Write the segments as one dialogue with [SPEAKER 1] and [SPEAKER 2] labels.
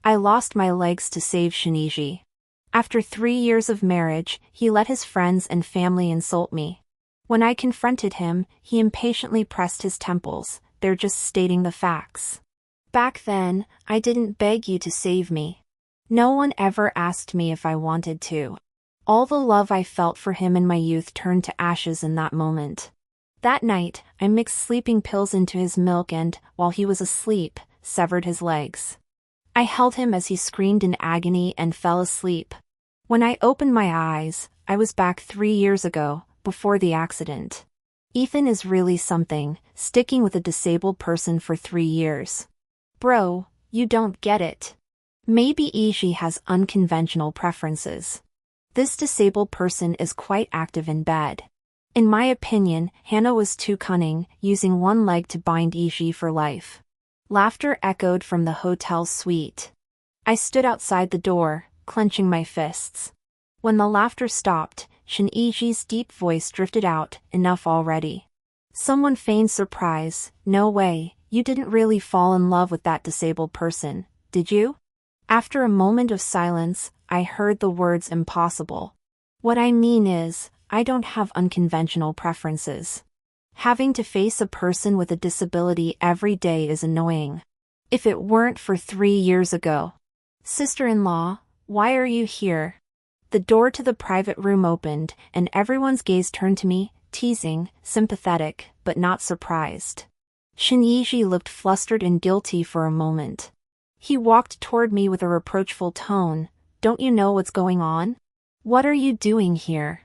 [SPEAKER 1] I lost my legs to save Shinji. After 3 years of marriage, he let his friends and family insult me. When I confronted him, he impatiently pressed his temples. They're just stating the facts. Back then, I didn't beg you to save me. No one ever asked me if I wanted to. All the love I felt for him in my youth turned to ashes in that moment. That night, I mixed sleeping pills into his milk and, while he was asleep, severed his legs. I held him as he screamed in agony and fell asleep. When I opened my eyes, I was back 3 years ago, before the accident. Ethan is really something, sticking with a disabled person for 3 years. Bro, you don't get it. Maybe Iji has unconventional preferences. This disabled person is quite active in bed. In my opinion, Hannah was too cunning, using one leg to bind Iji for life. Laughter echoed from the hotel suite. I stood outside the door, clenching my fists. When the laughter stopped, Shin-Iji's deep voice drifted out, enough already. Someone feigned surprise. No way, you didn't really fall in love with that disabled person, did you? After a moment of silence, I heard the words impossible. What I mean is, I don't have unconventional preferences. Having to face a person with a disability every day is annoying. If it weren't for 3 years ago. Sister-in-law, why are you here? The door to the private room opened, and everyone's gaze turned to me, teasing, sympathetic, but not surprised. Shin-Iji looked flustered and guilty for a moment. He walked toward me with a reproachful tone. Don't you know what's going on? What are you doing here?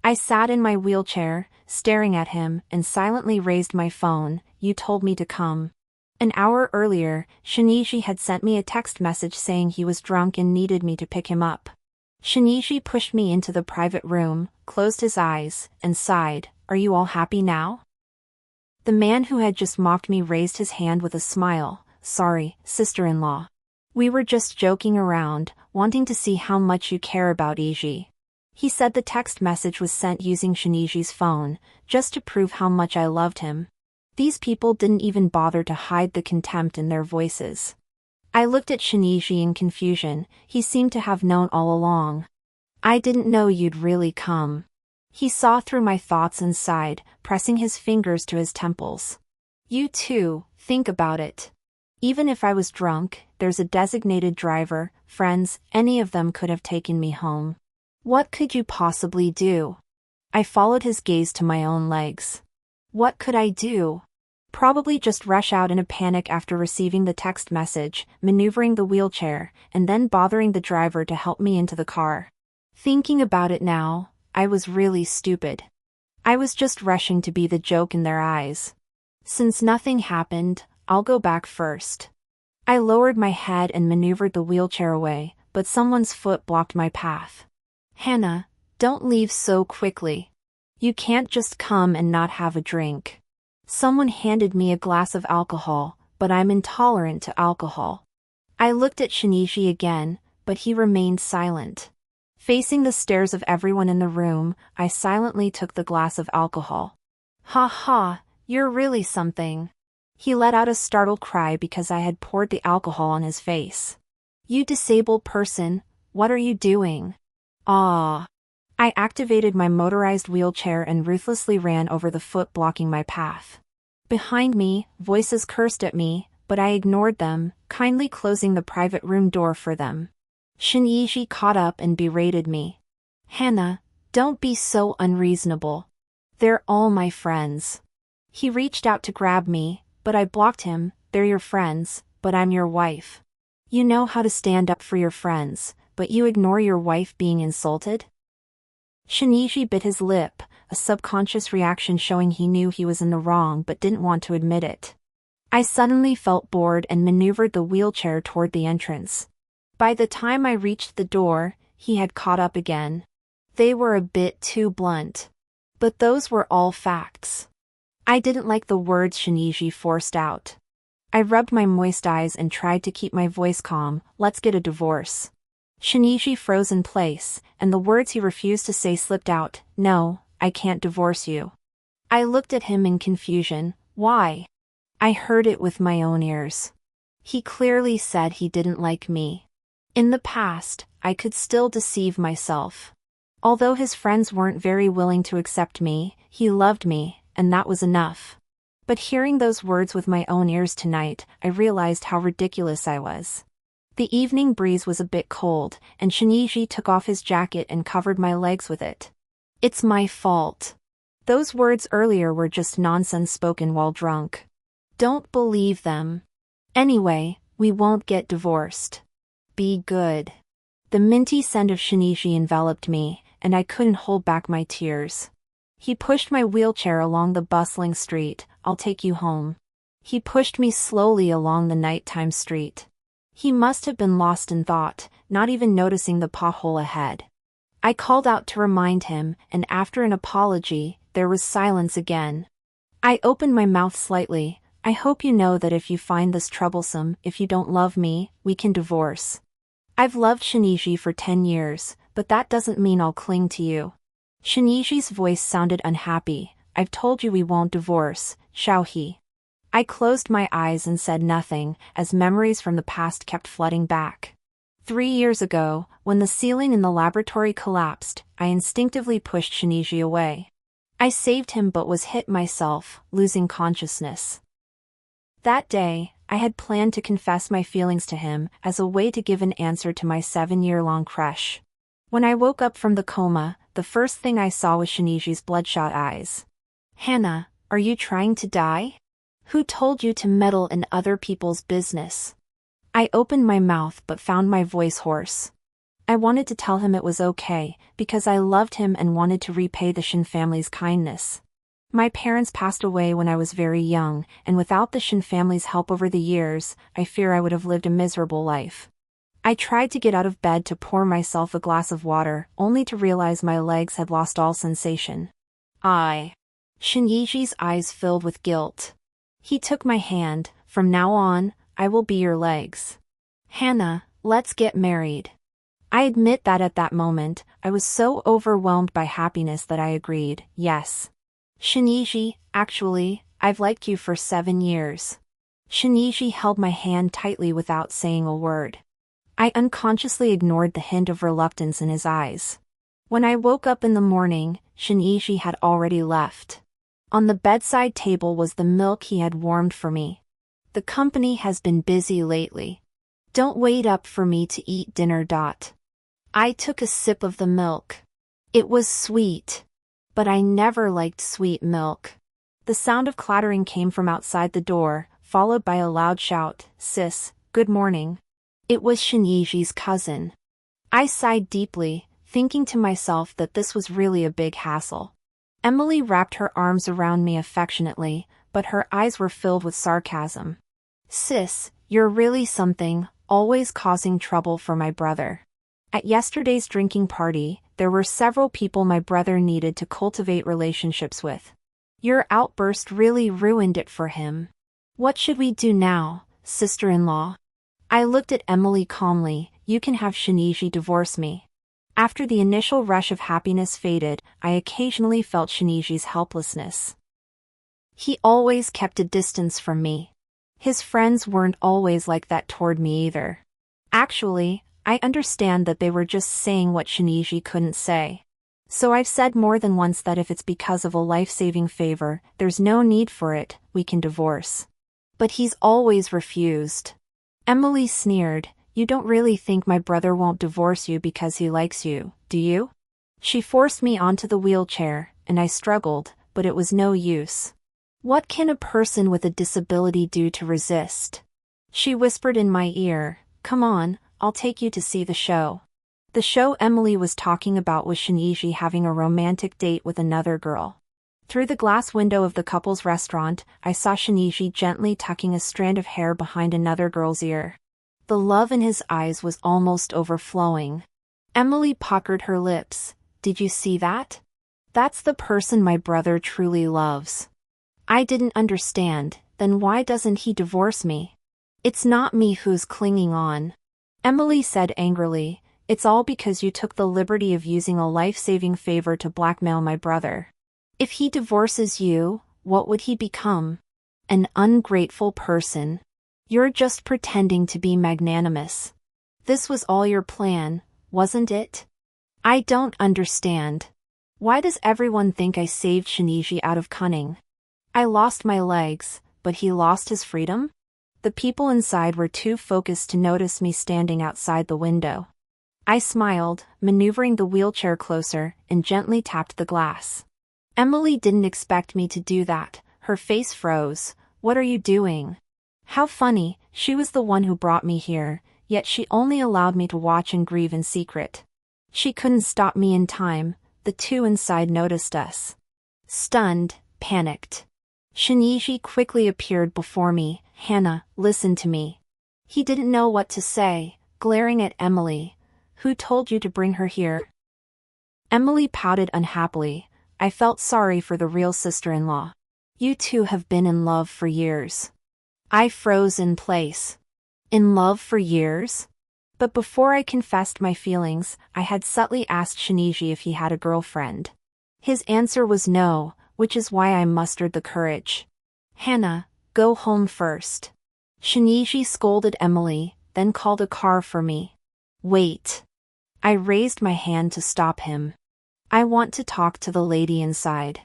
[SPEAKER 1] I sat in my wheelchair, staring at him, and silently raised my phone. You told me to come. An hour earlier, Shin-Iji had sent me a text message saying he was drunk and needed me to pick him up. Shin-Iji pushed me into the private room, closed his eyes, and sighed. Are you all happy now? The man who had just mocked me raised his hand with a smile. Sorry, sister-in-law. We were just joking around, wanting to see how much you care about Iji. He said the text message was sent using Shin-Iji's phone, just to prove how much I loved him. These people didn't even bother to hide the contempt in their voices. I looked at Shin-Iji in confusion. He seemed to have known all along. I didn't know you'd really come. He saw through my thoughts and sighed, pressing his fingers to his temples. You too, think about it. Even if I was drunk, there's a designated driver, friends, any of them could have taken me home. What could you possibly do? I followed his gaze to my own legs. What could I do? Probably just rush out in a panic after receiving the text message, maneuvering the wheelchair, and then bothering the driver to help me into the car. Thinking about it now, I was really stupid. I was just rushing to be the joke in their eyes. Since nothing happened, I'll go back first. I lowered my head and maneuvered the wheelchair away, but someone's foot blocked my path. Hannah, don't leave so quickly. You can't just come and not have a drink. Someone handed me a glass of alcohol, but I'm intolerant to alcohol. I looked at Shin-Iji again, but he remained silent. Facing the stares of everyone in the room, I silently took the glass of alcohol. Ha ha, you're really something. He let out a startled cry because I had poured the alcohol on his face. You disabled person, what are you doing? Ah. I activated my motorized wheelchair and ruthlessly ran over the foot blocking my path. Behind me, voices cursed at me, but I ignored them, kindly closing the private room door for them. Shin-Iji caught up and berated me. Hannah, don't be so unreasonable. They're all my friends. He reached out to grab me, but I blocked him. They're your friends, but I'm your wife. You know how to stand up for your friends, but you ignore your wife being insulted? Shin-Iji bit his lip, a subconscious reaction showing he knew he was in the wrong but didn't want to admit it. I suddenly felt bored and maneuvered the wheelchair toward the entrance. By the time I reached the door, he had caught up again. They were a bit too blunt. But those were all facts. I didn't like the words Shin-Iji forced out. I rubbed my moist eyes and tried to keep my voice calm. Let's get a divorce. Shin-Iji froze in place, and the words he refused to say slipped out. No, I can't divorce you. I looked at him in confusion. Why? I heard it with my own ears. He clearly said he didn't like me. In the past, I could still deceive myself. Although his friends weren't very willing to accept me, he loved me, and that was enough. But hearing those words with my own ears tonight, I realized how ridiculous I was. The evening breeze was a bit cold, and Shinji took off his jacket and covered my legs with it. It's my fault. Those words earlier were just nonsense spoken while drunk. Don't believe them. Anyway, we won't get divorced. Be good. The minty scent of Shinji enveloped me, and I couldn't hold back my tears. He pushed my wheelchair along the bustling street. I'll take you home. He pushed me slowly along the nighttime street. He must have been lost in thought, not even noticing the pothole ahead. I called out to remind him, and after an apology, there was silence again. I opened my mouth slightly. I hope you know that if you find this troublesome, if you don't love me, we can divorce. I've loved Shinji for 10 years, but that doesn't mean I'll cling to you. Shinji's voice sounded unhappy. I've told you we won't divorce, shall he? I closed my eyes and said nothing, as memories from the past kept flooding back. 3 years ago, when the ceiling in the laboratory collapsed, I instinctively pushed Shinji away. I saved him but was hit myself, losing consciousness. That day, I had planned to confess my feelings to him as a way to give an answer to my 7-year-long crush. When I woke up from the coma, the first thing I saw was Shinji's bloodshot eyes. Hannah, are you trying to die? Who told you to meddle in other people's business? I opened my mouth but found my voice hoarse. I wanted to tell him it was okay, because I loved him and wanted to repay the Shin family's kindness. My parents passed away when I was very young, and without the Shin family's help over the years, I fear I would have lived a miserable life. I tried to get out of bed to pour myself a glass of water, only to realize my legs had lost all sensation. Shinji's eyes filled with guilt. He took my hand. From now on, I will be your legs. Hannah, let's get married. I admit that at that moment, I was so overwhelmed by happiness that I agreed, yes. Shinji, actually, I've liked you for 7 years. Shinji held my hand tightly without saying a word. I unconsciously ignored the hint of reluctance in his eyes. When I woke up in the morning, Shinji had already left. On the bedside table was the milk he had warmed for me. The company has been busy lately. Don't wait up for me to eat dinner. I took a sip of the milk. It was sweet. But I never liked sweet milk. The sound of clattering came from outside the door, followed by a loud shout, "Sis, good morning." It was Shinji's cousin. I sighed deeply, thinking to myself that this was really a big hassle. Emily wrapped her arms around me affectionately, but her eyes were filled with sarcasm. "Sis, you're really something, always causing trouble for my brother." At yesterday's drinking party, there were several people my brother needed to cultivate relationships with. Your outburst really ruined it for him. What should we do now, sister-in-law? I looked at Emily calmly. You can have Shinji divorce me. After the initial rush of happiness faded, I occasionally felt Shinji's helplessness. He always kept a distance from me. His friends weren't always like that toward me either. Actually, I understand that they were just saying what Shinji couldn't say. So I've said more than once that if it's because of a life-saving favor, there's no need for it, we can divorce. But he's always refused. Emily sneered. You don't really think my brother won't divorce you because he likes you, do you? She forced me onto the wheelchair, and I struggled, but it was no use. What can a person with a disability do to resist? She whispered in my ear, "Come on, I'll take you to see the show." The show Emily was talking about was Shinji having a romantic date with another girl. Through the glass window of the couple's restaurant, I saw Shinji gently tucking a strand of hair behind another girl's ear. The love in his eyes was almost overflowing. Emily puckered her lips. Did you see that? That's the person my brother truly loves. I didn't understand. Then why doesn't he divorce me? It's not me who's clinging on. Emily said angrily. It's all because you took the liberty of using a life-saving favor to blackmail my brother. If he divorces you, what would he become? An ungrateful person. You're just pretending to be magnanimous. This was all your plan, wasn't it? I don't understand. Why does everyone think I saved Shinichi out of cunning? I lost my legs, but he lost his freedom? The people inside were too focused to notice me standing outside the window. I smiled, maneuvering the wheelchair closer, and gently tapped the glass. Emily didn't expect me to do that. Her face froze. What are you doing? How funny, she was the one who brought me here, yet she only allowed me to watch and grieve in secret. She couldn't stop me in time. The two inside noticed us. Stunned, panicked. Shinichi quickly appeared before me. Hannah, listen to me. He didn't know what to say, glaring at Emily. Who told you to bring her here? Emily pouted unhappily. I felt sorry for the real sister-in-law. You two have been in love for years. I froze in place. In love for years? But before I confessed my feelings, I had subtly asked Shinichi if he had a girlfriend. His answer was no, which is why I mustered the courage. Hannah, go home first. Shinichi scolded Emily, then called a car for me. Wait. I raised my hand to stop him. I want to talk to the lady inside.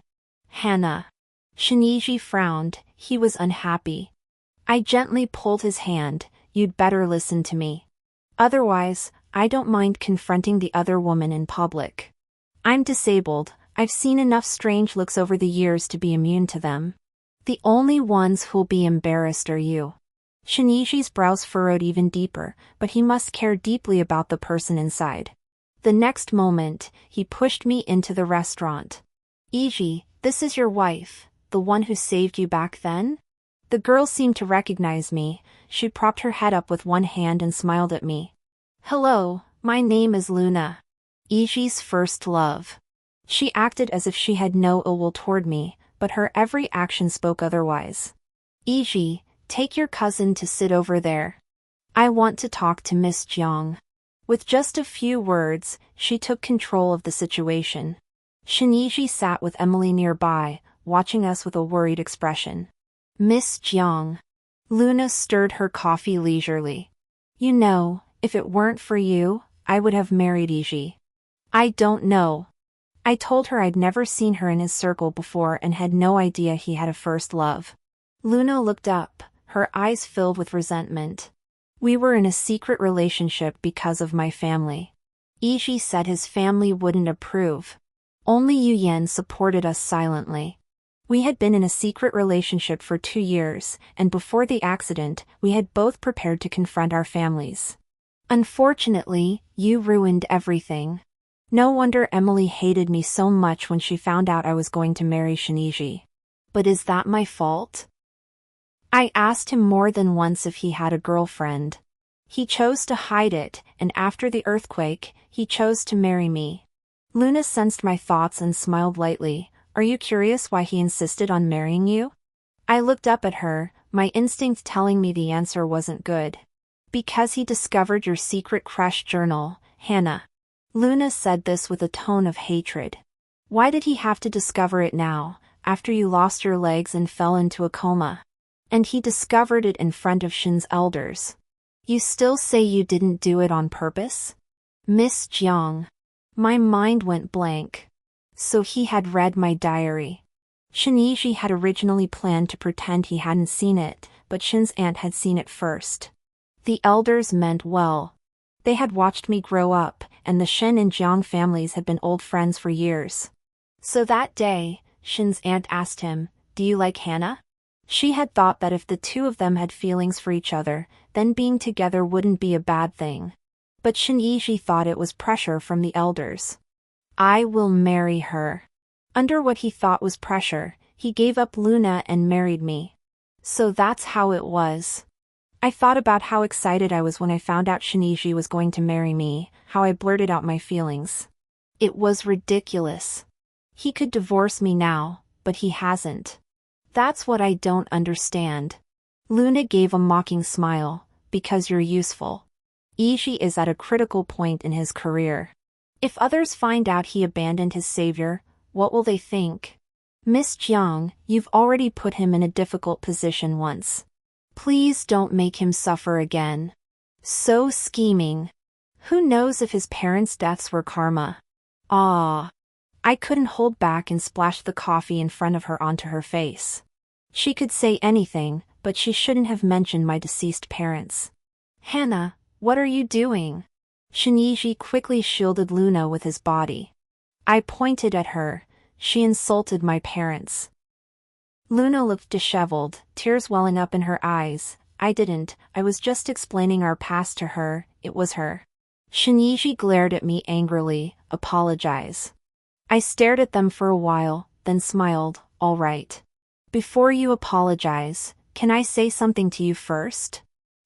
[SPEAKER 1] Hannah. Shinichi frowned, he was unhappy. I gently pulled his hand. You'd better listen to me. Otherwise, I don't mind confronting the other woman in public. I'm disabled, I've seen enough strange looks over the years to be immune to them. The only ones who'll be embarrassed are you. Shinichi's brows furrowed even deeper, but he must care deeply about the person inside. The next moment, he pushed me into the restaurant. Iji, this is your wife, the one who saved you back then? The girl seemed to recognize me. She propped her head up with one hand and smiled at me. Hello, my name is Luna. Iji's first love. She acted as if she had no ill will toward me, but her every action spoke otherwise. Iji, take your cousin to sit over there. I want to talk to Miss Jiang. With just a few words, she took control of the situation. Shinichi sat with Emily nearby, watching us with a worried expression. Miss Jiang. Luna stirred her coffee leisurely. You know, if it weren't for you, I would have married Iji. I don't know. I told her I'd never seen her in his circle before and had no idea he had a first love. Luna looked up, her eyes filled with resentment. We were in a secret relationship because of my family. Iji said his family wouldn't approve. Only Yu Yan supported us silently. We had been in a secret relationship for 2 years, and before the accident, we had both prepared to confront our families. Unfortunately, you ruined everything. No wonder Emily hated me so much when she found out I was going to marry Shinichi. But is that my fault? I asked him more than once if he had a girlfriend. He chose to hide it, and after the earthquake, he chose to marry me. Luna sensed my thoughts and smiled lightly. Are you curious why he insisted on marrying you? I looked up at her, my instinct telling me the answer wasn't good. Because he discovered your secret crush journal, Hannah. Luna said this with a tone of hatred. Why did he have to discover it now, after you lost your legs and fell into a coma? And he discovered it in front of Shin's elders. You still say you didn't do it on purpose? Miss Jiang. My mind went blank. So he had read my diary. Shinichi had originally planned to pretend he hadn't seen it, but Shin's aunt had seen it first. The elders meant well. They had watched me grow up, and the Shin and Jiang families had been old friends for years. So that day, Shin's aunt asked him, "Do you like Hannah?" She had thought that if the two of them had feelings for each other, then being together wouldn't be a bad thing. But Shinichi thought it was pressure from the elders. I will marry her. Under what he thought was pressure, he gave up Luna and married me. So that's how it was. I thought about how excited I was when I found out Shinichi was going to marry me, how I blurted out my feelings. It was ridiculous. He could divorce me now, but he hasn't. That's what I don't understand. Luna gave a mocking smile, because you're useful. Iji is at a critical point in his career. If others find out he abandoned his savior, what will they think? Miss Jiang, you've already put him in a difficult position once. Please don't make him suffer again. So scheming. Who knows if his parents' deaths were karma? Ah. I couldn't hold back and splashed the coffee in front of her onto her face. She could say anything, but she shouldn't have mentioned my deceased parents. Hannah, what are you doing? Shinji quickly shielded Luna with his body. I pointed at her. She insulted my parents. Luna looked disheveled, tears welling up in her eyes. I didn't, I was just explaining our past to her, it was her. Shinji glared at me angrily. Apologize. I stared at them for a while, then smiled. All right. Before you apologize, can I say something to you first?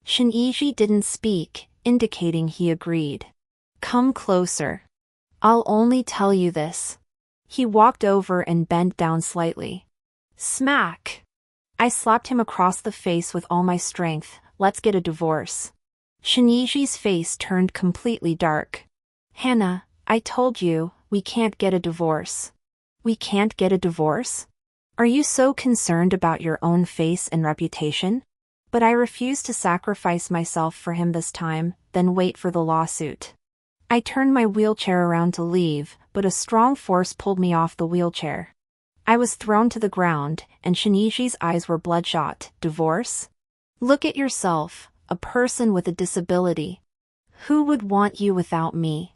[SPEAKER 1] Shinji didn't speak, indicating he agreed. Come closer. I'll only tell you this. He walked over and bent down slightly. Smack! I slapped him across the face with all my strength. Let's get a divorce. Shinji's face turned completely dark. Hannah, I told you, we can't get a divorce. We can't get a divorce? Are you so concerned about your own face and reputation? But I refused to sacrifice myself for him this time, then wait for the lawsuit. I turned my wheelchair around to leave, but a strong force pulled me off the wheelchair. I was thrown to the ground, and Shinji's eyes were bloodshot. Divorce? Look at yourself, a person with a disability. Who would want you without me?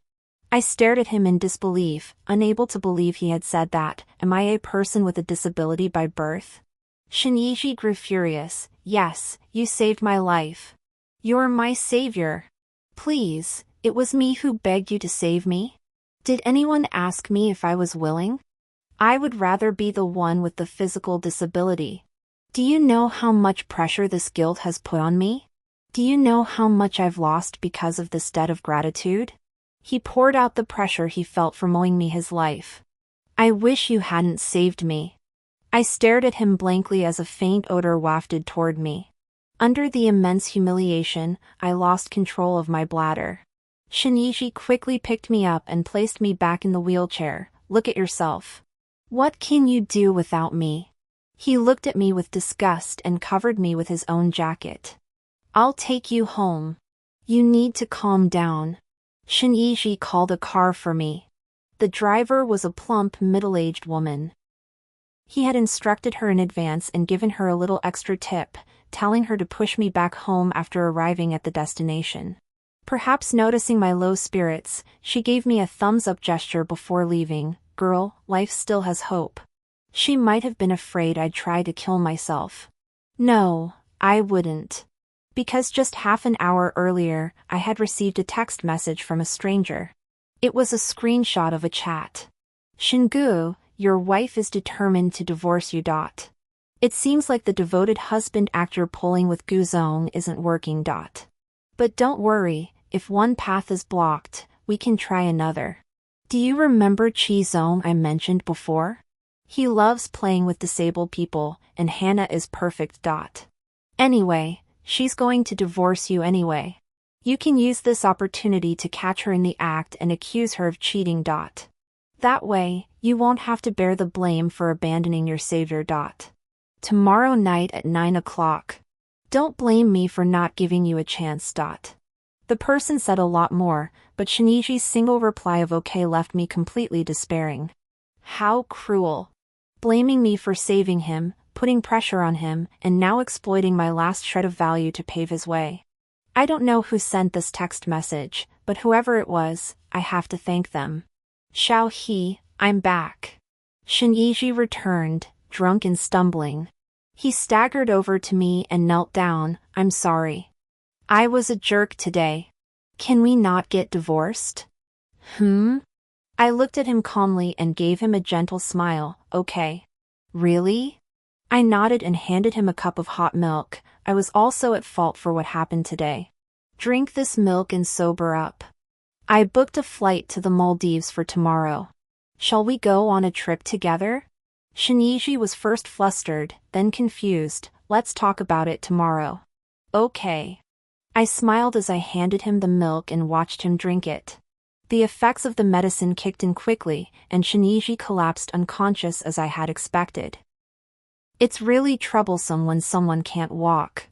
[SPEAKER 1] I stared at him in disbelief, unable to believe he had said that. Am I a person with a disability by birth? Shinji grew furious. Yes, you saved my life. You're my savior. Please, it was me who begged you to save me. Did anyone ask me if I was willing? I would rather be the one with the physical disability. Do you know how much pressure this guilt has put on me? Do you know how much I've lost because of this debt of gratitude? He poured out the pressure he felt from owing me his life. I wish you hadn't saved me. I stared at him blankly as a faint odor wafted toward me. Under the immense humiliation, I lost control of my bladder. Shinji quickly picked me up and placed me back in the wheelchair. Look at yourself. What can you do without me? He looked at me with disgust and covered me with his own jacket. I'll take you home. You need to calm down. Shinji called a car for me. The driver was a plump, middle-aged woman. He had instructed her in advance and given her a little extra tip, telling her to push me back home after arriving at the destination. Perhaps noticing my low spirits, she gave me a thumbs-up gesture before leaving. Girl, life still has hope. She might have been afraid I'd try to kill myself. No, I wouldn't. Because just half an hour earlier, I had received a text message from a stranger. It was a screenshot of a chat. Shingu, your wife is determined to divorce you. It seems like the devoted husband actor pulling with Guzong isn't working. But don't worry, if one path is blocked, we can try another. Do you remember Chi-Zong I mentioned before? He loves playing with disabled people, and Hannah is perfect. Anyway, she's going to divorce you anyway. You can use this opportunity to catch her in the act and accuse her of cheating. That way, you won't have to bear the blame for abandoning your savior. Tomorrow night at 9 o'clock. Don't blame me for not giving you a chance. The person said a lot more, but Shinji's single reply of okay left me completely despairing. How cruel. Blaming me for saving him, putting pressure on him, and now exploiting my last shred of value to pave his way. I don't know who sent this text message, but whoever it was, I have to thank them. Xiao He, I'm back. Shinji returned, drunk and stumbling. He staggered over to me and knelt down. I'm sorry. I was a jerk today. Can we not get divorced? I looked at him calmly and gave him a gentle smile. Okay. Really? I nodded and handed him a cup of hot milk. I was also at fault for what happened today. Drink this milk and sober up. I booked a flight to the Maldives for tomorrow. Shall we go on a trip together? Shinji was first flustered, then confused. Let's talk about it tomorrow. Okay. I smiled as I handed him the milk and watched him drink it. The effects of the medicine kicked in quickly, and Shinji collapsed unconscious as I had expected. It's really troublesome when someone can't walk.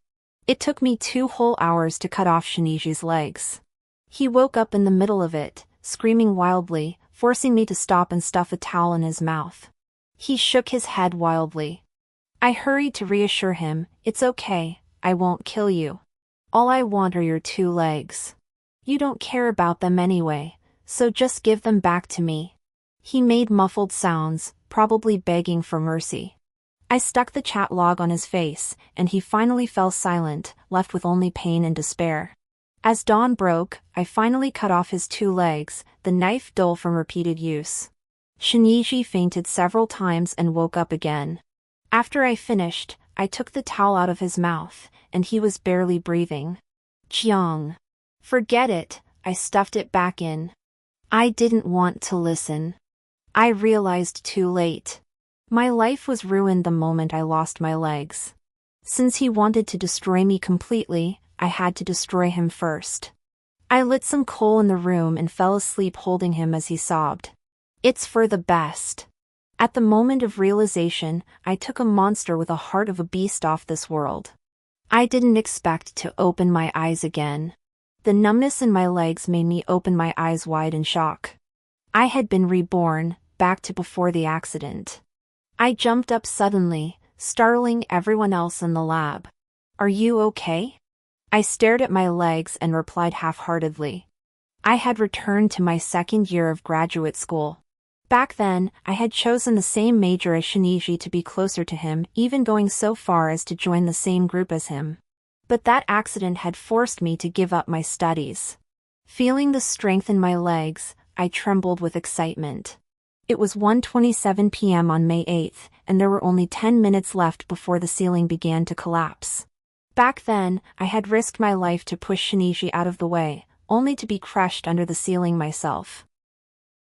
[SPEAKER 1] It took me 2 whole hours to cut off Shiniji's legs. He woke up in the middle of it, screaming wildly, forcing me to stop and stuff a towel in his mouth. He shook his head wildly. I hurried to reassure him, "It's okay, I won't kill you. All I want are your 2 legs. You don't care about them anyway, so just give them back to me." He made muffled sounds, probably begging for mercy. I stuck the chat log on his face, and he finally fell silent, left with only pain and despair. As dawn broke, I finally cut off his 2 legs, the knife dull from repeated use. Shiniji fainted several times and woke up again. After I finished, I took the towel out of his mouth, and he was barely breathing. Jiang. Forget it, I stuffed it back in. I didn't want to listen. I realized too late. My life was ruined the moment I lost my legs. Since he wanted to destroy me completely, I had to destroy him first. I lit some coal in the room and fell asleep holding him as he sobbed. It's for the best. At the moment of realization, I took a monster with a heart of a beast off this world. I didn't expect to open my eyes again. The numbness in my legs made me open my eyes wide in shock. I had been reborn, back to before the accident. I jumped up suddenly, startling everyone else in the lab. Are you okay? I stared at my legs and replied half-heartedly. I had returned to my 2nd year of graduate school. Back then, I had chosen the same major as Shiniji to be closer to him, even going so far as to join the same group as him. But that accident had forced me to give up my studies. Feeling the strength in my legs, I trembled with excitement. It was 1:27 p.m. on May 8th, and there were only 10 minutes left before the ceiling began to collapse. Back then, I had risked my life to push Shiniji out of the way, only to be crushed under the ceiling myself.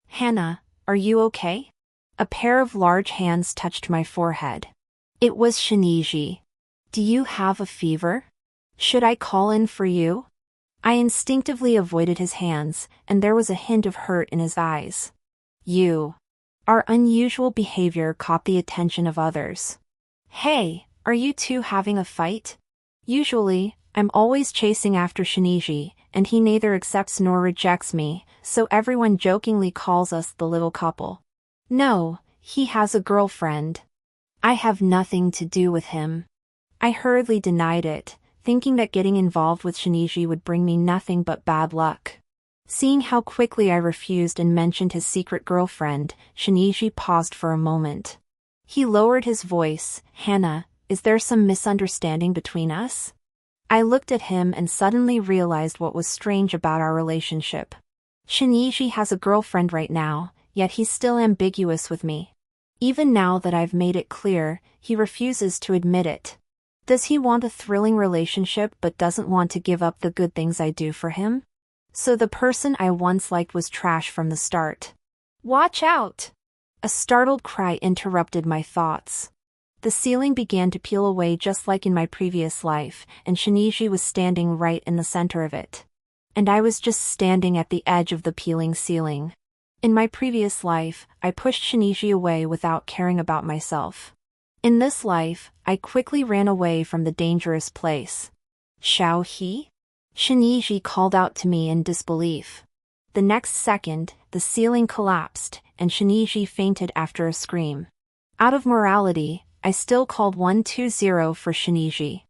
[SPEAKER 1] Hannah, are you okay? A pair of large hands touched my forehead. It was Shiniji. Do you have a fever? Should I call in for you? I instinctively avoided his hands, and there was a hint of hurt in his eyes. Our unusual behavior caught the attention of others. Hey, are you two having a fight? Usually, I'm always chasing after Shiniji, and he neither accepts nor rejects me, so everyone jokingly calls us the little couple. No, he has a girlfriend. I have nothing to do with him. I hurriedly denied it, thinking that getting involved with Shiniji would bring me nothing but bad luck. Seeing how quickly I refused and mentioned his secret girlfriend, Shiniji paused for a moment. He lowered his voice. Hannah, is there some misunderstanding between us? I looked at him and suddenly realized what was strange about our relationship. Shiniji has a girlfriend right now, yet he's still ambiguous with me. Even now that I've made it clear, he refuses to admit it. Does he want a thrilling relationship but doesn't want to give up the good things I do for him? So the person I once liked was trash from the start. Watch out! A startled cry interrupted my thoughts. The ceiling began to peel away just like in my previous life, and Shiniji was standing right in the center of it. And I was just standing at the edge of the peeling ceiling. In my previous life, I pushed Shiniji away without caring about myself. In this life, I quickly ran away from the dangerous place. Xiao He? Shiniji called out to me in disbelief. The next second, the ceiling collapsed, and Shiniji fainted after a scream. Out of morality, I still called 120 for Shiniji.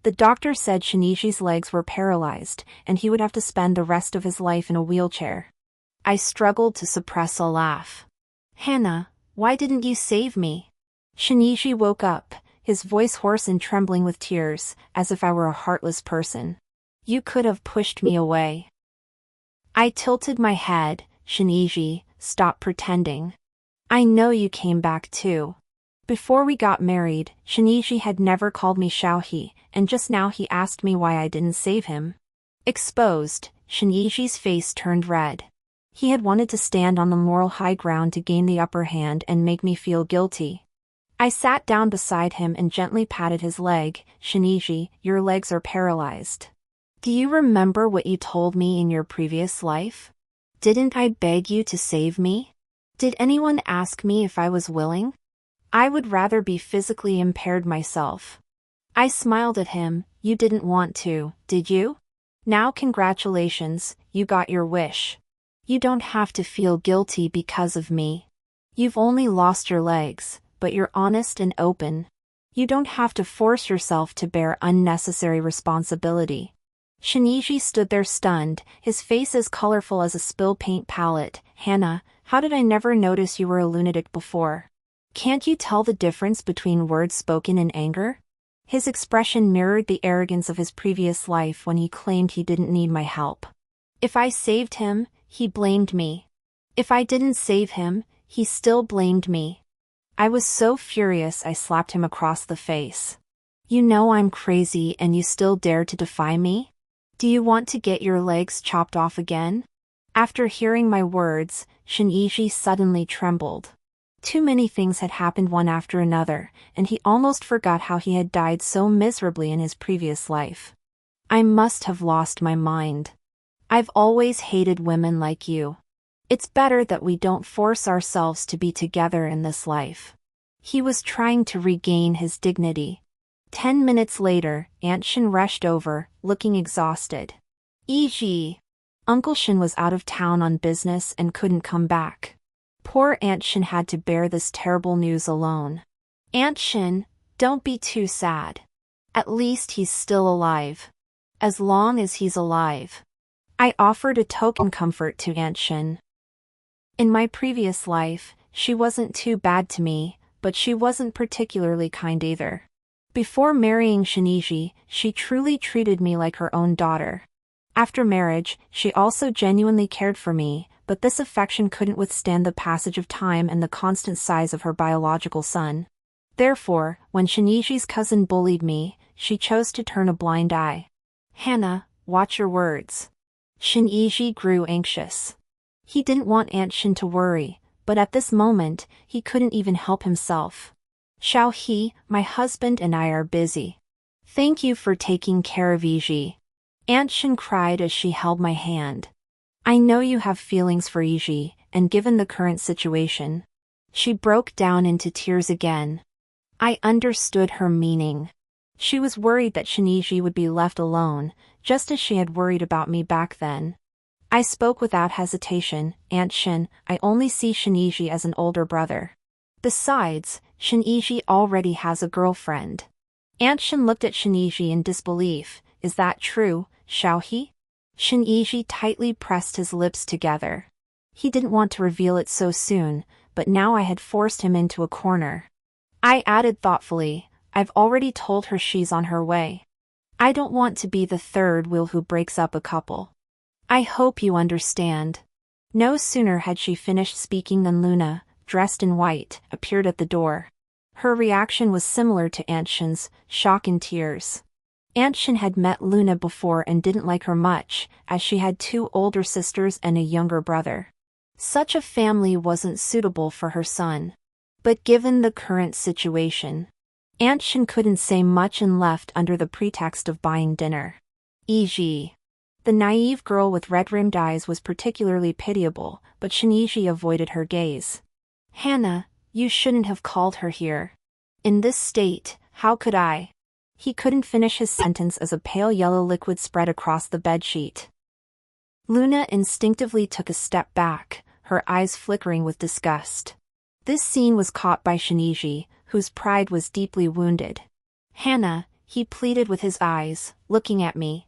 [SPEAKER 1] The doctor said Shiniji's legs were paralyzed, and he would have to spend the rest of his life in a wheelchair. I struggled to suppress a laugh. Hannah, why didn't you save me? Shiniji woke up, his voice hoarse and trembling with tears, as if I were a heartless person. You could have pushed me away. I tilted my head. Shiniji, stop pretending. I know you came back too. Before we got married, Shiniji had never called me Xiaohe, and just now he asked me why I didn't save him. Exposed, Shiniji's face turned red. He had wanted to stand on the moral high ground to gain the upper hand and make me feel guilty. I sat down beside him and gently patted his leg. Shiniji, your legs are paralyzed. Do you remember what you told me in your previous life? Didn't I beg you to save me? Did anyone ask me if I was willing? I would rather be physically impaired myself. I smiled at him. You didn't want to, did you? Now congratulations, you got your wish. You don't have to feel guilty because of me. You've only lost your legs, but you're honest and open. You don't have to force yourself to bear unnecessary responsibility. Shinichi stood there stunned, his face as colorful as a spill paint palette. Hannah, how did I never notice you were a lunatic before? Can't you tell the difference between words spoken in anger? His expression mirrored the arrogance of his previous life when he claimed he didn't need my help. If I saved him, he blamed me. If I didn't save him, he still blamed me. I was so furious I slapped him across the face. You know I'm crazy and you still dare to defy me? Do you want to get your legs chopped off again? After hearing my words, Shinichi suddenly trembled. Too many things had happened one after another, and he almost forgot how he had died so miserably in his previous life. I must have lost my mind. I've always hated women like you. It's better that we don't force ourselves to be together in this life. He was trying to regain his dignity. 10 minutes later, Aunt Shin rushed over, looking exhausted. E.g. Uncle Shin was out of town on business and couldn't come back. Poor Aunt Shin had to bear this terrible news alone. Aunt Shin, don't be too sad. At least he's still alive. As long as he's alive. I offered a token comfort to Aunt Shin. In my previous life, she wasn't too bad to me, but she wasn't particularly kind either. Before marrying Shinichi, she truly treated me like her own daughter. After marriage, she also genuinely cared for me, but this affection couldn't withstand the passage of time and the constant size of her biological son. Therefore, when Shinichi's cousin bullied me, she chose to turn a blind eye. Hannah, watch your words. Shinichi grew anxious. He didn't want Aunt Shin to worry, but at this moment, he couldn't even help himself. Xiaohe, my husband and I are busy. Thank you for taking care of Iji. Aunt Shin cried as she held my hand. I know you have feelings for Iji, and given the current situation. She broke down into tears again. I understood her meaning. She was worried that Shinichi would be left alone, just as she had worried about me back then. I spoke without hesitation. Aunt Shin, I only see Shinichi as an older brother. Besides, Shinichi already has a girlfriend. Aunt Shin looked at Shinichi in disbelief. Is that true, Xiaohe? Shinichi tightly pressed his lips together. He didn't want to reveal it so soon, but now I had forced him into a corner. I added thoughtfully, I've already told her she's on her way. I don't want to be the third wheel who breaks up a couple. I hope you understand. No sooner had she finished speaking than Luna, dressed in white, appeared at the door. Her reaction was similar to Aunt Shin's, shock and tears. Aunt Shin had met Luna before and didn't like her much, as she had 2 older sisters and a younger brother. Such a family wasn't suitable for her son. But given the current situation, Aunt Shin couldn't say much and left under the pretext of buying dinner. E.g. The naive girl with red-rimmed eyes was particularly pitiable, but Shinichi avoided her gaze. Hannah, you shouldn't have called her here. In this state, how could I? He couldn't finish his sentence as a pale yellow liquid spread across the bedsheet. Luna instinctively took a step back, her eyes flickering with disgust. This scene was caught by Shinichi, whose pride was deeply wounded. Hannah, he pleaded with his eyes, looking at me.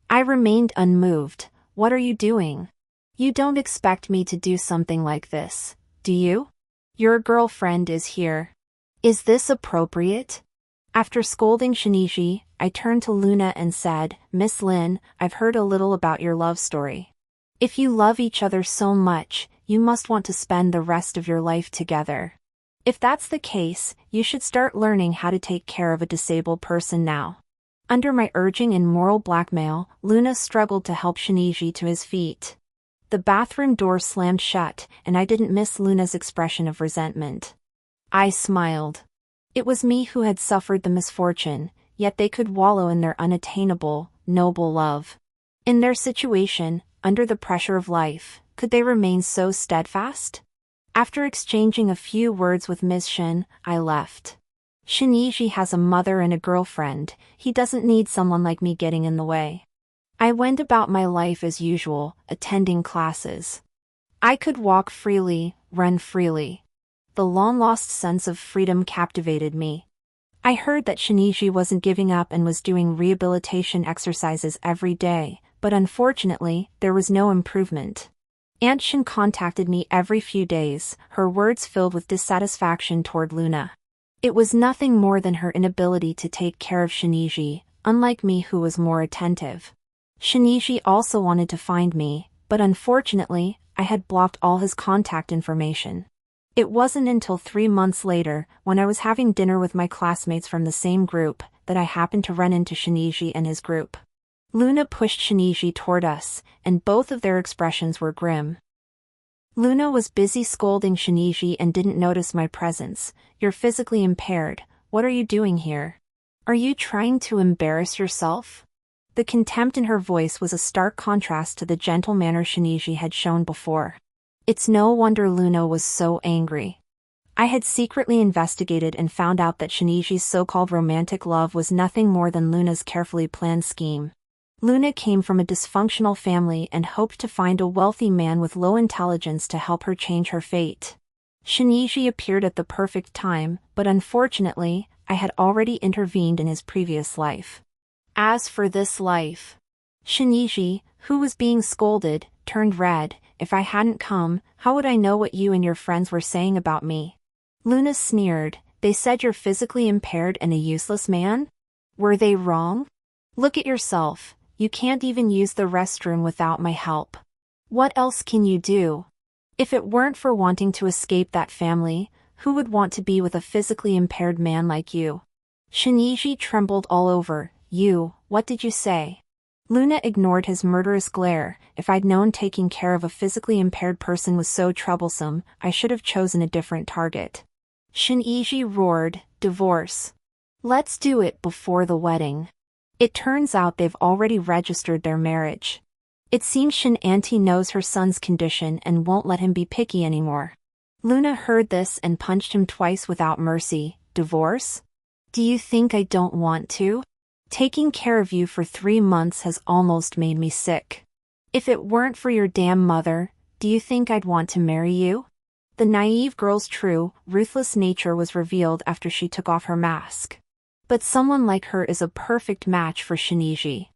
[SPEAKER 1] I remained unmoved. What are you doing? You don't expect me to do something like this, do you? Your girlfriend is here. Is this appropriate? After scolding Shinichi, I turned to Luna and said, Miss Lin, I've heard a little about your love story. If you love each other so much, you must want to spend the rest of your life together. If that's the case, you should start learning how to take care of a disabled person now. Under my urging and moral blackmail, Luna struggled to help Shinichi to his feet. The bathroom door slammed shut, and I didn't miss Luna's expression of resentment. I smiled. It was me who had suffered the misfortune, yet they could wallow in their unattainable, noble love. In their situation, under the pressure of life, could they remain so steadfast? After exchanging a few words with Miss Shin, I left. Shinichi has a mother and a girlfriend, he doesn't need someone like me getting in the way. I went about my life as usual, attending classes. I could walk freely, run freely. The long-lost sense of freedom captivated me. I heard that Shinichi wasn't giving up and was doing rehabilitation exercises every day, but unfortunately, there was no improvement. Aunt Shin contacted me every few days, her words filled with dissatisfaction toward Luna. It was nothing more than her inability to take care of Shinichi, unlike me who was more attentive. Shinichi also wanted to find me, but unfortunately, I had blocked all his contact information. It wasn't until 3 months later, when I was having dinner with my classmates from the same group, that I happened to run into Shinichi and his group. Luna pushed Shinichi toward us, and both of their expressions were grim. Luna was busy scolding Shinichi and didn't notice my presence. "You're physically impaired, what are you doing here? Are you trying to embarrass yourself?" The contempt in her voice was a stark contrast to the gentle manner Shinichi had shown before. It's no wonder Luna was so angry. I had secretly investigated and found out that Shinichi's so-called romantic love was nothing more than Luna's carefully planned scheme. Luna came from a dysfunctional family and hoped to find a wealthy man with low intelligence to help her change her fate. Shinichi appeared at the perfect time, but unfortunately, I had already intervened in his previous life. As for this life, Shinichi, who was being scolded, turned red. "If I hadn't come, how would I know what you and your friends were saying about me?" Luna sneered. "They said you're physically impaired and a useless man? Were they wrong? Look at yourself, you can't even use the restroom without my help. What else can you do? If it weren't for wanting to escape that family, who would want to be with a physically impaired man like you?" Shinichi trembled all over. What did you say?" Luna ignored his murderous glare. "If I'd known taking care of a physically impaired person was so troublesome, I should have chosen a different target." Shinichi roared, "Divorce. Let's do it before the wedding." It turns out they've already registered their marriage. It seems Shin Auntie knows her son's condition and won't let him be picky anymore. Luna heard this and punched him twice without mercy. "Divorce? Do you think I don't want to? Taking care of you for 3 months has almost made me sick. If it weren't for your damn mother, do you think I'd want to marry you?" The naive girl's true, ruthless nature was revealed after she took off her mask. But someone like her is a perfect match for Shinichi.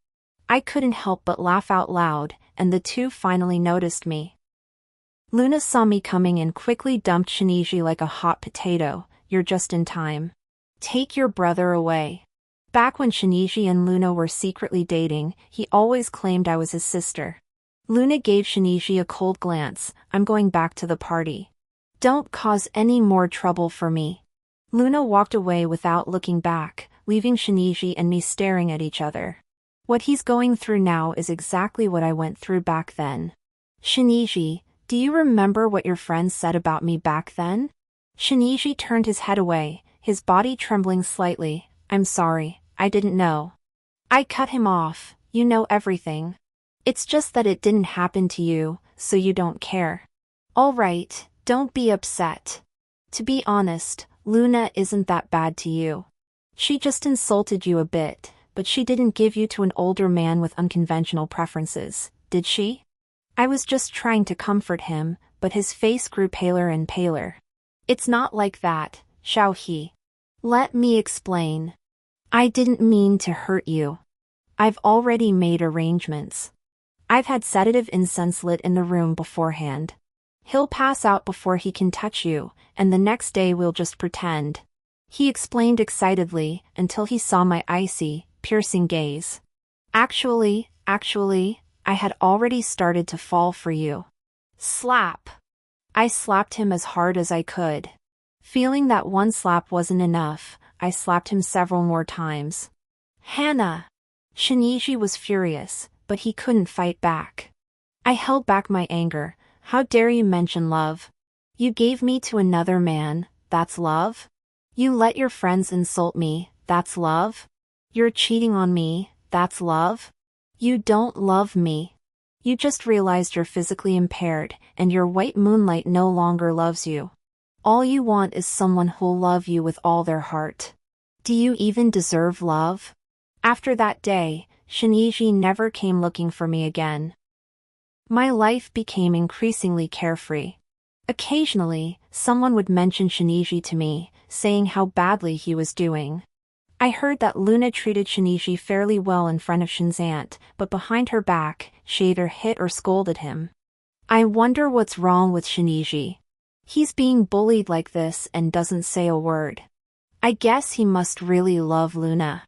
[SPEAKER 1] I couldn't help but laugh out loud, and the two finally noticed me. Luna saw me coming and quickly dumped Shinichi like a hot potato. "You're just in time. Take your brother away." Back when Shinichi and Luna were secretly dating, he always claimed I was his sister. Luna gave Shinichi a cold glance. "I'm going back to the party. Don't cause any more trouble for me." Luna walked away without looking back, leaving Shinichi and me staring at each other. What he's going through now is exactly what I went through back then. "Shinichi, do you remember what your friends said about me back then?" Shinichi turned his head away, his body trembling slightly. "I'm sorry. I didn't know." I cut him off. "You know everything. It's just that it didn't happen to you, so you don't care. All right, don't be upset. To be honest, Luna isn't that bad to you. She just insulted you a bit, but she didn't give you to an older man with unconventional preferences, did she?" I was just trying to comfort him, but his face grew paler and paler. "It's not like that, Xiao He. Let me explain. I didn't mean to hurt you. I've already made arrangements. I've had sedative incense lit in the room beforehand. He'll pass out before he can touch you, and the next day we'll just pretend." He explained excitedly, until he saw my icy, piercing gaze. Actually, I had already started to fall for you." Slap. I slapped him as hard as I could. Feeling that one slap wasn't enough, I slapped him several more times. "Hannah!" Shinichi was furious, but he couldn't fight back. I held back my anger. "How dare you mention love? You gave me to another man, that's love? You let your friends insult me, that's love? You're cheating on me, that's love? You don't love me. You just realized you're physically impaired, and your white moonlight no longer loves you. All you want is someone who'll love you with all their heart. Do you even deserve love? After that day, Shinichi never came looking for me again. My life became increasingly carefree. Occasionally, someone would mention Shinichi to me, saying how badly he was doing. I heard that Luna treated Shinichi fairly well in front of Shin's aunt, but behind her back, she either hit or scolded him. I wonder what's wrong with Shinichi. He's being bullied like this and doesn't say a word. I guess he must really love Luna.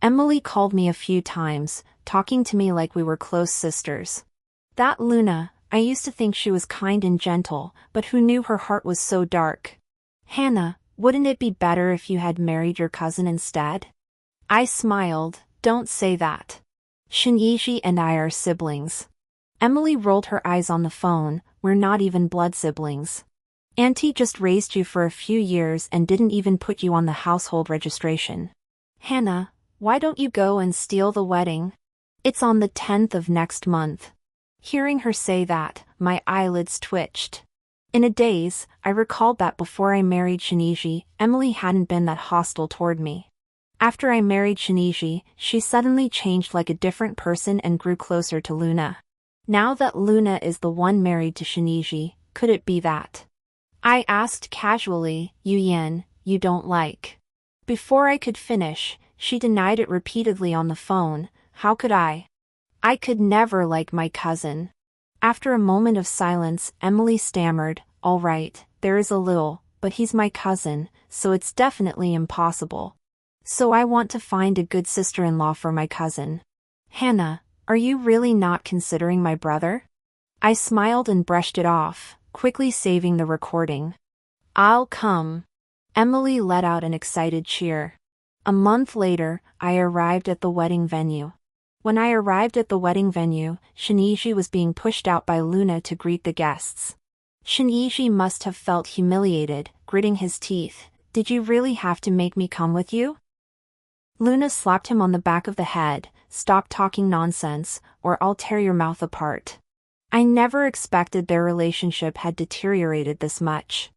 [SPEAKER 1] Emily called me a few times, talking to me like we were close sisters. That Luna, I used to think she was kind and gentle, but who knew her heart was so dark? Hannah, wouldn't it be better if you had married your cousin instead? I smiled. Don't say that. Shinichi and I are siblings. Emily rolled her eyes on the phone. We're not even blood siblings. Auntie just raised you for a few years and didn't even put you on the household registration. Hannah, why don't you go and steal the wedding? It's on the 10th of next month. Hearing her say that, my eyelids twitched. In a daze, I recalled that before I married Shinichi, Emily hadn't been that hostile toward me. After I married Shinichi, she suddenly changed like a different person and grew closer to Luna. Now that Luna is the one married to Shinichi, could it be that? I asked casually, Yen, you don't like. Before I could finish, she denied it repeatedly on the phone. How could I? I could never like my cousin. After a moment of silence, Emily stammered, all right, there is a little, but he's my cousin, so it's definitely impossible. So I want to find a good sister-in-law for my cousin. Hannah, are you really not considering my brother? I smiled and brushed it off, quickly saving the recording. I'll come. Emily let out an excited cheer. A month later, I arrived at the wedding venue. When I arrived at the wedding venue, Shinichi was being pushed out by Luna to greet the guests. Shinichi must have felt humiliated, gritting his teeth. Did you really have to make me come with you? Luna slapped him on the back of the head. Stop talking nonsense, or I'll tear your mouth apart. I never expected their relationship had deteriorated this much.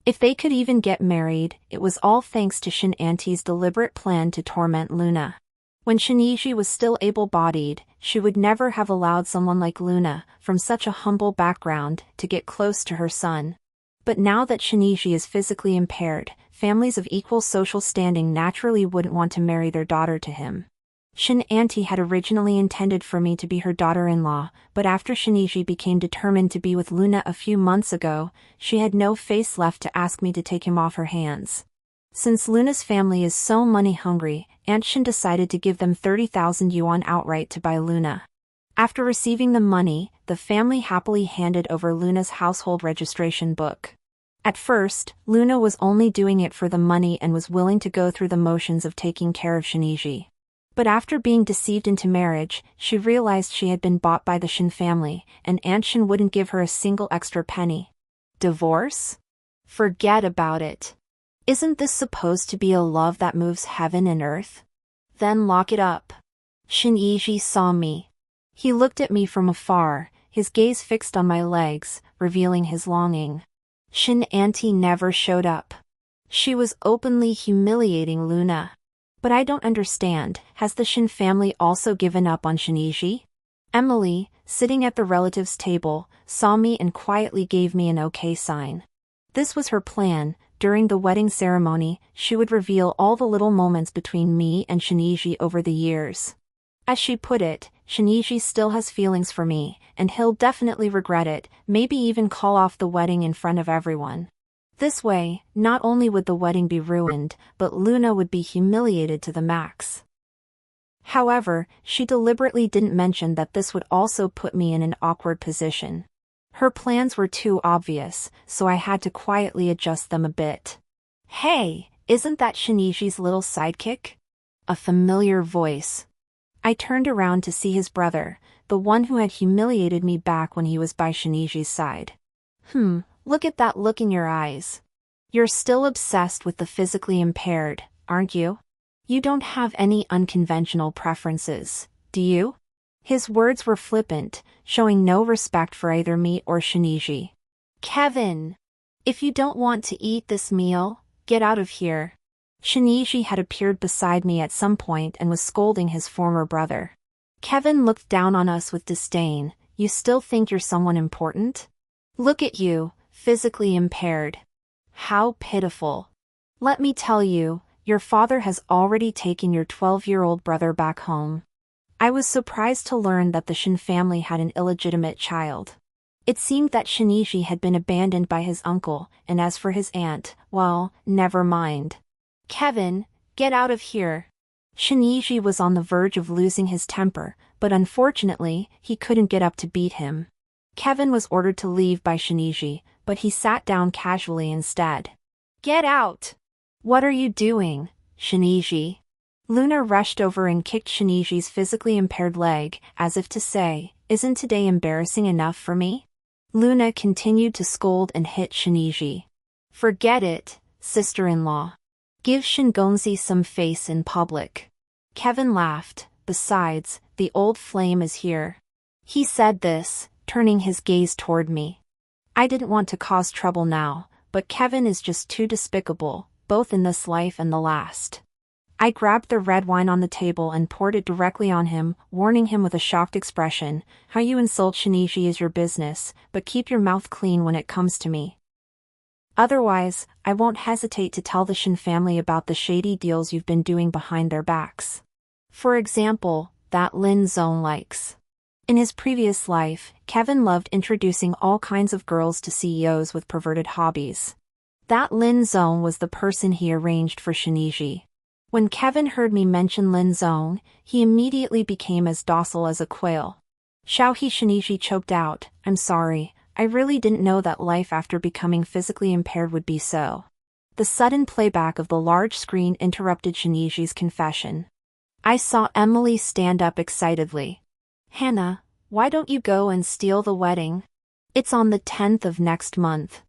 [SPEAKER 1] If they could even get married, it was all thanks to Shin Auntie's deliberate plan to torment Luna. When Shinichi was still able-bodied, she would never have allowed someone like Luna, from such a humble background, to get close to her son. But now that Shinichi is physically impaired, families of equal social standing naturally wouldn't want to marry their daughter to him. Shin Auntie had originally intended for me to be her daughter-in-law, but after Shinichi became determined to be with Luna a few months ago, she had no face left to ask me to take him off her hands. Since Luna's family is so money-hungry, Aunt Shin decided to give them 30,000 yuan outright to buy Luna. After receiving the money, the family happily handed over Luna's household registration book. At first, Luna was only doing it for the money and was willing to go through the motions of taking care of Shinichi. But after being deceived into marriage, she realized she had been bought by the Shin family, and Aunt Shin wouldn't give her a single extra penny. Divorce? Forget about it. Isn't this supposed to be a love that moves heaven and earth? Then lock it up. Shinichi saw me. He looked at me from afar, his gaze fixed on my legs, revealing his longing. Shin Auntie never showed up. She was openly humiliating Luna. But I don't understand, has the Shin family also given up on Shinichi? Emily, sitting at the relatives' table, saw me and quietly gave me an okay sign. This was her plan. During the wedding ceremony, she would reveal all the little moments between me and Shinichi over the years. As she put it, Shinichi still has feelings for me, and he'll definitely regret it, maybe even call off the wedding in front of everyone. This way, not only would the wedding be ruined, but Luna would be humiliated to the max. However, she deliberately didn't mention that this would also put me in an awkward position. Her plans were too obvious, so I had to quietly adjust them a bit. Hey, isn't that Shinichi's little sidekick? A familiar voice. I turned around to see his brother, the one who had humiliated me back when he was by Shinichi's side. Look at that look in your eyes. You're still obsessed with the physically impaired, aren't you? You don't have any unconventional preferences, do you? His words were flippant, showing no respect for either me or Shinichi. Kevin! If you don't want to eat this meal, get out of here. Shinichi had appeared beside me at some point and was scolding his former brother. Kevin looked down on us with disdain. You still think you're someone important? Look at you, physically impaired. How pitiful. Let me tell you, your father has already taken your 12-year-old brother back home. I was surprised to learn that the Shin family had an illegitimate child. It seemed that Shinichi had been abandoned by his uncle, and as for his aunt, well, never mind. Kevin, get out of here. Shinichi was on the verge of losing his temper, but unfortunately, he couldn't get up to beat him. Kevin was ordered to leave by Shinichi, but he sat down casually instead. Get out! What are you doing, Shinichi? Luna rushed over and kicked Shinichi's physically impaired leg, as if to say, isn't today embarrassing enough for me? Luna continued to scold and hit Shinichi. Forget it, sister-in-law. Give Shingonzi some face in public. Kevin laughed. Besides, the old flame is here. He said this, turning his gaze toward me. I didn't want to cause trouble now, but Kevin is just too despicable, both in this life and the last. I grabbed the red wine on the table and poured it directly on him, warning him with a shocked expression, how you insult Shinichi is your business, but keep your mouth clean when it comes to me. Otherwise, I won't hesitate to tell the Shin family about the shady deals you've been doing behind their backs. For example, that Lin Zone likes. In his previous life, Kevin loved introducing all kinds of girls to CEOs with perverted hobbies. That Lin Zone was the person he arranged for Shinichi. When Kevin heard me mention Lin Zone, he immediately became as docile as a quail. Xiaohe Shinichi choked out, I'm sorry, I really didn't know that life after becoming physically impaired would be so. The sudden playback of the large screen interrupted Shinichi's confession. I saw Emily stand up excitedly. Hannah, why don't you go and steal the wedding? It's on the 10th of next month.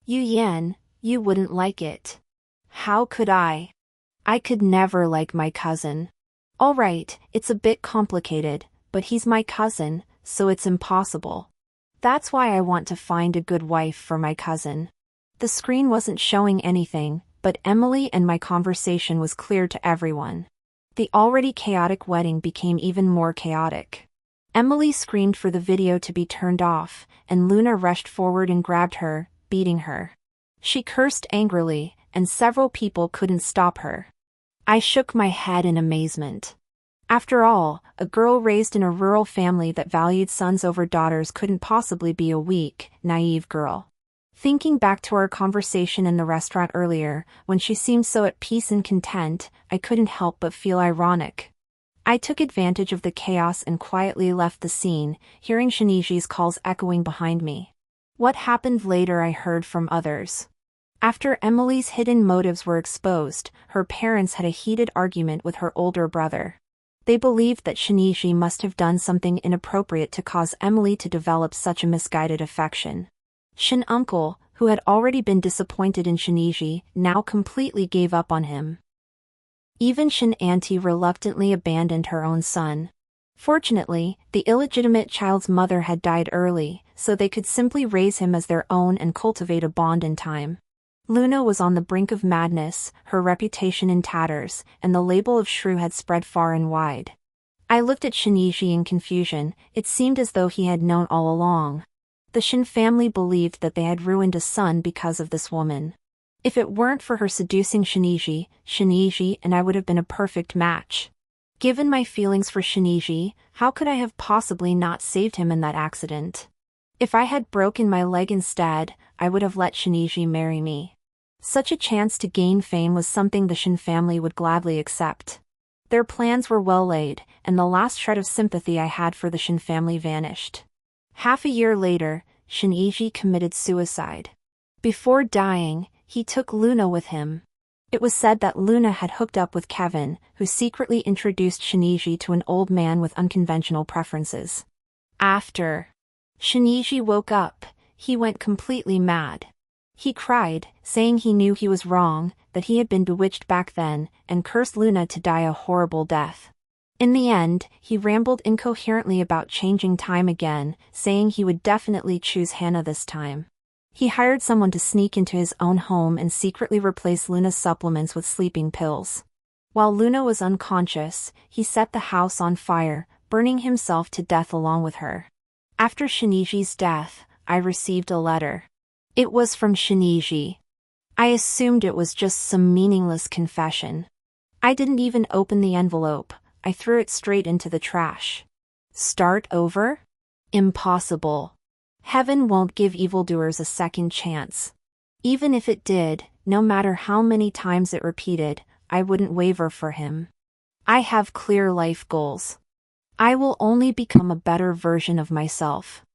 [SPEAKER 1] Yu Yan, you wouldn't like it. How could I? I could never like my cousin. Alright, it's a bit complicated, but he's my cousin, so it's impossible. That's why I want to find a good wife for my cousin. The screen wasn't showing anything, but Emily and my conversation was clear to everyone. The already chaotic wedding became even more chaotic. Emily screamed for the video to be turned off, and Luna rushed forward and grabbed her, beating her. She cursed angrily, and several people couldn't stop her. I shook my head in amazement. After all, a girl raised in a rural family that valued sons over daughters couldn't possibly be a weak, naive girl. Thinking back to our conversation in the restaurant earlier, when she seemed so at peace and content, I couldn't help but feel ironic. I took advantage of the chaos and quietly left the scene, hearing Shinichi's calls echoing behind me. What happened later I heard from others. After Emily's hidden motives were exposed, her parents had a heated argument with her older brother. They believed that Shinichi must have done something inappropriate to cause Emily to develop such a misguided affection. Shin uncle, who had already been disappointed in Shinichi, now completely gave up on him. Even Shin auntie reluctantly abandoned her own son. Fortunately, the illegitimate child's mother had died early, so they could simply raise him as their own and cultivate a bond in time. Luna was on the brink of madness, her reputation in tatters, and the label of shrew had spread far and wide. I looked at Shinichi in confusion. It seemed as though he had known all along. The Shin family believed that they had ruined a son because of this woman. If it weren't for her seducing Shinichi and I would have been a perfect match. Given my feelings for Shinichi, how could I have possibly not saved him in that accident? If I had broken my leg instead, I would have let Shinichi marry me. Such a chance to gain fame was something the Shin family would gladly accept. Their plans were well laid, and the last shred of sympathy I had for the Shin family vanished. Half a year later, Shinichi committed suicide. Before dying, he took Luna with him. It was said that Luna had hooked up with Kevin, who secretly introduced Shinichi to an old man with unconventional preferences. After Shinichi woke up, he went completely mad. He cried, saying he knew he was wrong, that he had been bewitched back then, and cursed Luna to die a horrible death. In the end, he rambled incoherently about changing time again, saying he would definitely choose Hannah this time. He hired someone to sneak into his own home and secretly replace Luna's supplements with sleeping pills. While Luna was unconscious, he set the house on fire, burning himself to death along with her. After Shiniji's death, I received a letter. It was from Shiniji. I assumed it was just some meaningless confession. I didn't even open the envelope, I threw it straight into the trash. Start over? Impossible. Heaven won't give evildoers a second chance. Even if it did, no matter how many times it repeated, I wouldn't waver for him. I have clear life goals. I will only become a better version of myself.